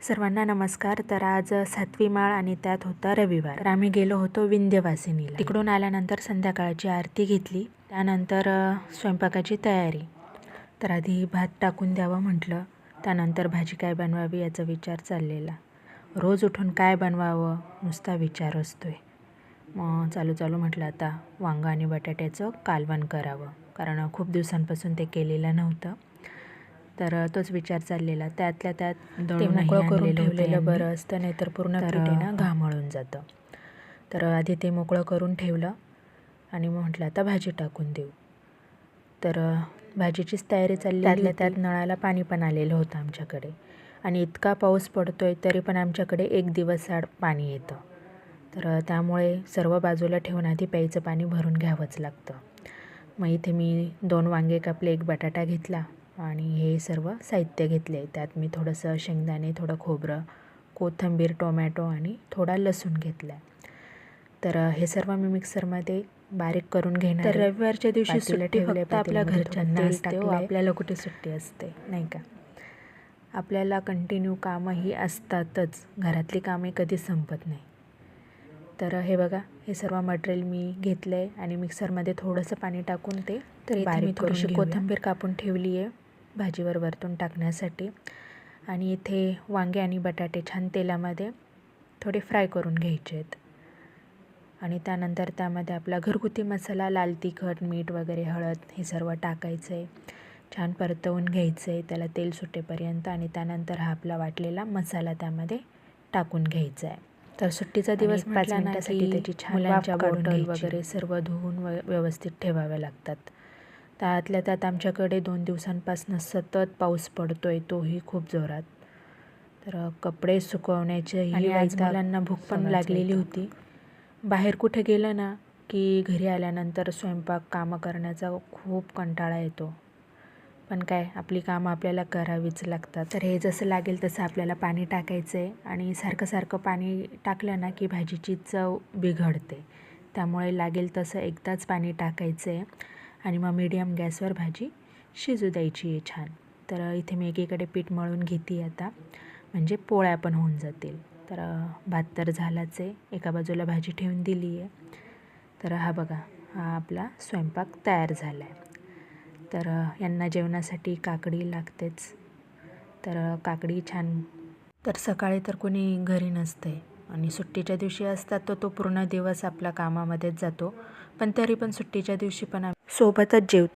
सर्वांना नमस्कार. तर आज 7वी माळ आणि त्यात होता रविवार. तर आम्ही गेलो होतो विंध्यवासिनीला. तिकडून आल्यानंतर संध्याकाळची आरती घेतली. त्यानंतर स्वयंपाकाची तयारी. तर आधी भात टाकून द्यावं म्हटलं. त्यानंतर भाजी काय बनवावी याचा विचार चाललेला. रोज उठून काय बनवावं नुसता विचार असतोय. मग चालू म्हटलं आता वांगं आणि बटाट्याचं कालवण करावं, कारण खूप दिवसांपासून ते केलेलं नव्हतं. तर तोच विचार चाललेला. त्यातल्या त्यात ते मोकळं करून ठेवलेलं बरं असतं, नाहीतर पूर्ण पीठ ना घामळून जातं. तर आधी ते मोकळं करून ठेवलं आणि मग म्हटलं आता भाजी टाकून देऊ. तर भाजीचीच तयारी चालली. त्यातल्या त्यात नळाला पाणी पण आलेलं होतं आमच्याकडे. आणि इतका पाऊस पडतोय तरी पण आमच्याकडे 1 दिवस आड पाणी येतं. तर त्यामुळे सर्व बाजूला ठेवून आधी प्यायचं पाणी भरून घ्यावंच लागतं. मग इथे मी 2 वांगे कापले, 1 बटाटा घेतला आणि हे सर्व साहित्य घेतले. त्यात मी थोडंसं शेंगदाणे, थोडं खोबरं, कोथिंबीर, टोमॅटो आणि थोडा लसूण घेतला. तर हे सर्व मी मिक्सरमध्ये बारीक करून घेणार. तर रविवारच्या दिवशी सुट्टी फक्त आपल्या घरच्यांना असते. आपल्याला कुठे सुट्टी असते, नाही का? आपल्याला कंटिन्यू कामं ही असतातच. घरातली कामे कधी संपत नाही. तर हे बघा, हे सर्व मटेरियल मी घेतलं आहे आणि मिक्सरमध्ये थोडंसं पाणी टाकून ते बारीक मी थोडीशी कोथिंबीर कापून ठेवली आहे भाजीवर वरतून टाकण्यासाठी. आणि इथे वांगे आणि बटाटे छान तेलामध्ये थोडे फ्राय करून घ्यायचे आहेत. आणि त्यानंतर त्यामध्ये आपला घरगुती मसाला, लाल तिखट, मीठ वगैरे, हळद हे सर्व टाकायचं आहे. छान परतवून घ्यायचं आहे त्याला तेल सुटेपर्यंत. आणि त्यानंतर हा आपला वाटलेला मसाला त्यामध्ये टाकून घ्यायचा आहे. तर सुट्टीचा दिवस 5 मिनिटासाठी त्याची छान मुलांच्या बॉटल वगैरे सर्व धुवून व्यवस्थित ठेवाव्या लागतात. त्यातल्या त्यात आमच्याकडे 2 दिवसांपासून सतत पाऊस पडतोय, तोही खूप जोरात. तर कपडे सुकवण्याचेही आणि आज मुलांना भूक पण लागलेली होती. बाहेर कुठे गेलं ना की घरी आल्यानंतर स्वयंपाक कामं करण्याचा खूप कंटाळा येतो. पण काय, आपली कामं आपल्याला करावीच लागतात. तर हे जसं लागेल तसं आपल्याला पाणी टाकायचं आहे. आणि सारखं पाणी टाकलं ना की भाजीची चव बिघडते. त्यामुळे लागेल तसं एकदाच पाणी टाकायचं आहे आणि मग मीडियम गॅसवर भाजी शिजू द्यायची आहे छान. तर इथे मी एकीकडे पीठ मळून घेते आता, म्हणजे पोळ्या पण होऊन जातील. तर भात तर झालाच आहे, एका बाजूला भाजी ठेवून दिली आहे. तर हा बघा, हा आपला स्वयंपाक तयार झाला आहे. तर यांना जेवणासाठी काकडी लागतेच. तर काकडी छान. तर सकाळी तर कोणी घरी नसते आणि सुट्टीच्या दिवशी असतात तो पूर्ण दिवस आपल्या कामामध्येच जातो. पण तरी पण सुट्टीच्या दिवशी पण आम्ही सोबतच जेवतो.